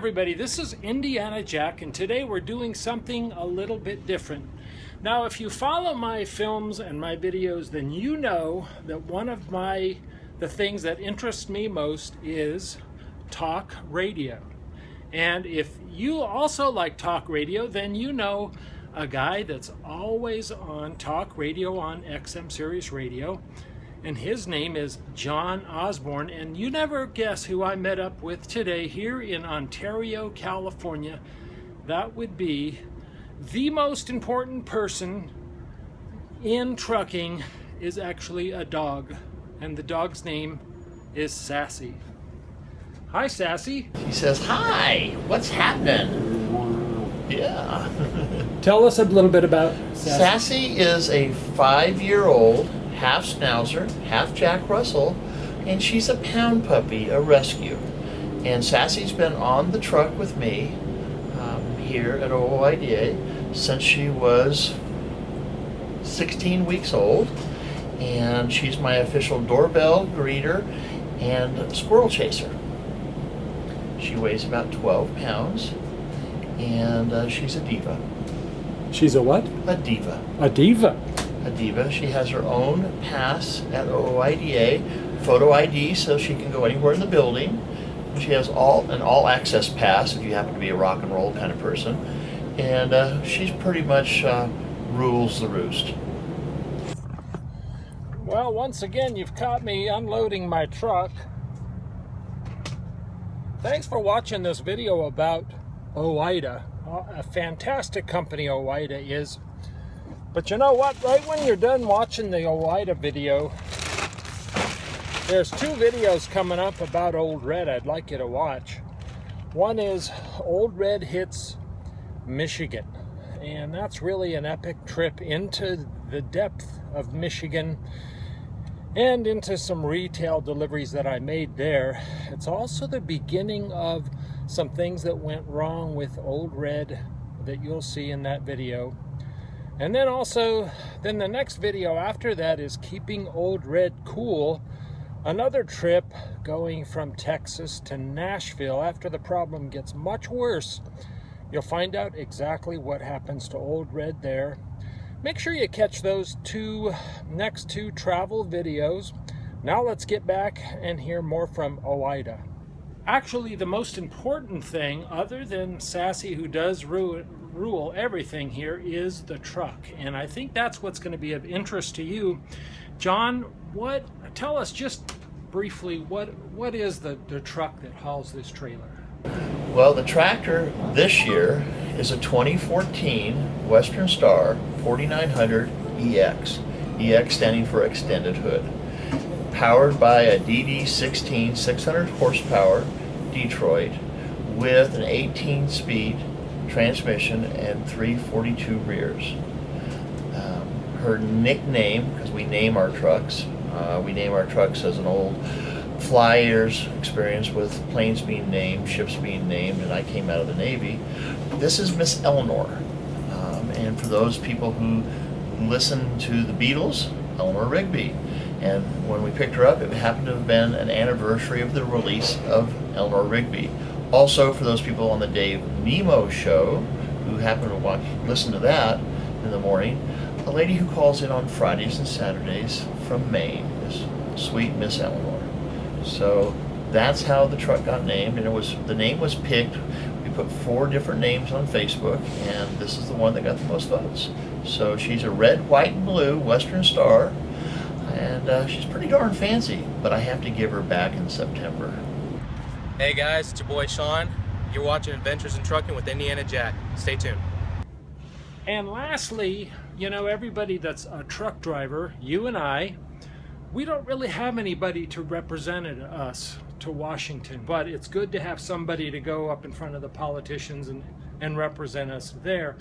everybody, this is Indiana Jack, and today we're doing something a little bit different. Now, if you follow my films and my videos, then you know that one of the things that interests me most is talk radio. And if you also like talk radio, then you know a guy that's always on talk radio on XM Sirius Radio, and his name is John Osborn. And you never guess who I met up with today here in Ontario, California. That would be the most important person in trucking is actually a dog, and the dog's name is Sassy. Hi, Sassy. She says, "Hi, what's happening?" Yeah. Tell us a little bit about Sassy. Sassy is a 5-year-old, half Schnauzer, half Jack Russell, and she's a pound puppy, a rescue. And Sassy's been on the truck with me here at OOIDA since she was 16 weeks old, and she's my official doorbell greeter and squirrel chaser. She weighs about 12 pounds, and she's a diva. She's a what? A diva. A diva. A diva. She has her own pass at OOIDA, photo ID, so she can go anywhere in the building. She has an all-access pass if you happen to be a rock and roll kind of person, and she's pretty much rules the roost. Well, once again, you've caught me unloading my truck. Thanks for watching this video about OOIDA. A fantastic company OOIDA is. But you know what? Right when you're done watching the OOIDA video, there's 2 videos coming up about Old Red I'd like you to watch. One is Old Red Hits Michigan, and that's really an epic trip into the depth of Michigan and into some retail deliveries that I made there. It's also the beginning of some things that went wrong with Old Red that you'll see in that video. And then the next video after that is Keeping Old Red Cool, another trip going from Texas to Nashville. After the problem gets much worse, you'll find out exactly what happens to Old Red there. Make sure you catch those next two travel videos. Now let's get back and hear more from OOIDA. Actually, the most important thing, other than Sassy, who does rule everything here, is the truck. And I think that's what's going to be of interest to you. John, tell us just briefly, what is the truck that hauls this trailer? Well, the tractor this year is a 2014 Western Star 4900 EX. EX standing for extended hood. Powered by a DD16 600 horsepower Detroit with an 18-speed transmission and 342 rears. Her nickname, because we name our trucks as an old flyers experience with planes being named, ships being named, and I came out of the Navy. This is Miss Eleanor. And for those people who listen to the Beatles, Eleanor Rigby. And when we picked her up, it happened to have been an anniversary of the release of Eleanor Rigby. Also, for those people on the Dave Nemo show who happen to listen to that in the morning, a lady who calls in on Fridays and Saturdays from Maine is sweet Miss Eleanor. So that's how the truck got named, and the name was picked. We put 4 different names on Facebook, and this is the one that got the most votes. So she's a red, white, and blue Western Star, and she's pretty darn fancy, but I have to give her back in September. Hey guys, it's your boy Sean. You're watching Adventures in Trucking with Indiana Jack. Stay tuned. And lastly, you know, everybody that's a truck driver, you and I, we don't really have anybody to represent us to Washington, but it's good to have somebody to go up in front of the politicians and represent us there.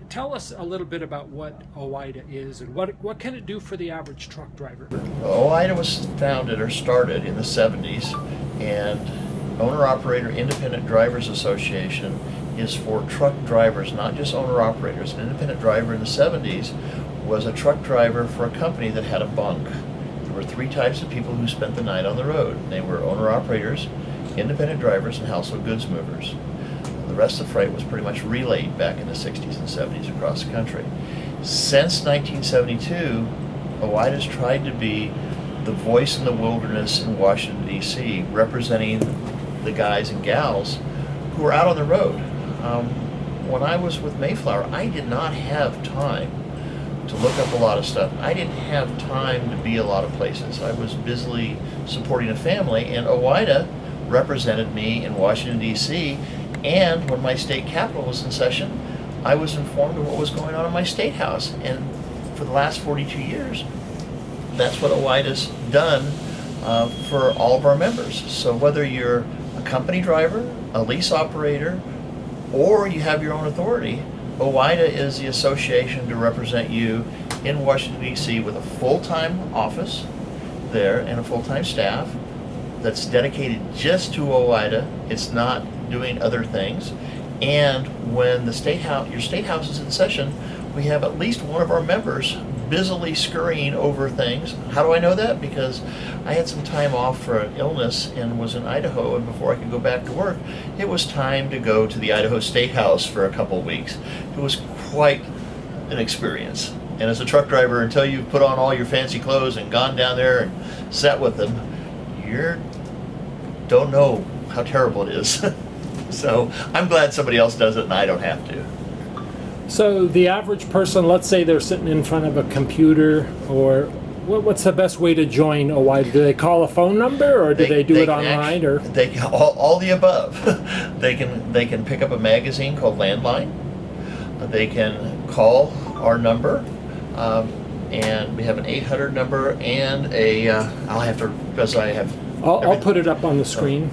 Tell us a little bit about what OOIDA is and what can it do for the average truck driver? OOIDA was founded or started in the 70s, and Owner-Operator Independent Drivers Association is for truck drivers, not just owner-operators. An independent driver in the 70s was a truck driver for a company that had a bunk. There were 3 types of people who spent the night on the road. They were owner-operators, independent drivers, and household goods movers. The rest of the freight was pretty much relayed back in the 60s and 70s across the country. Since 1972, OOIDA's tried to be the voice in the wilderness in Washington, D.C., representing the guys and gals who are out on the road. When I was with Mayflower, I did not have time to look up a lot of stuff. I didn't have time to be a lot of places. I was busily supporting a family, and OOIDA represented me in Washington, D.C., and when my state capitol was in session, I was informed of what was going on in my state house. And for the last 42 years, that's what OOIDA's done for all of our members. So whether you're a company driver, a lease operator, or you have your own authority, OOIDA is the association to represent you in Washington, D.C. with a full-time office there and a full-time staff that's dedicated just to OOIDA. It's not doing other things. And when the your state house is in session, we have at least one of our members busily scurrying over things. How do I know that? Because I had some time off for an illness and was in Idaho, and before I could go back to work, it was time to go to the Idaho State House for a couple of weeks. It was quite an experience. And as a truck driver, until you've put on all your fancy clothes and gone down there and sat with them, you don't know how terrible it is. So I'm glad somebody else does it and I don't have to. So the average person, let's say they're sitting in front of a computer, or what's the best way to join OOIDA? Do they call a phone number, or do they do it online? Or they all the above. They can pick up a magazine called Landline. They can call our number, and we have an 800 number and a I'll have to, because I have. I'll put it up on the screen.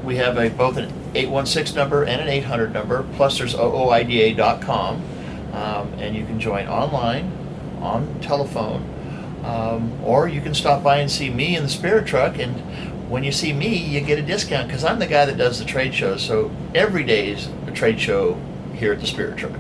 We have both an 816 number and an 800 number, plus there's OOIDA.com, and you can join online, on telephone, or you can stop by and see me in the Spirit Truck, and when you see me, you get a discount, because I'm the guy that does the trade shows, so every day is a trade show here at the Spirit Truck.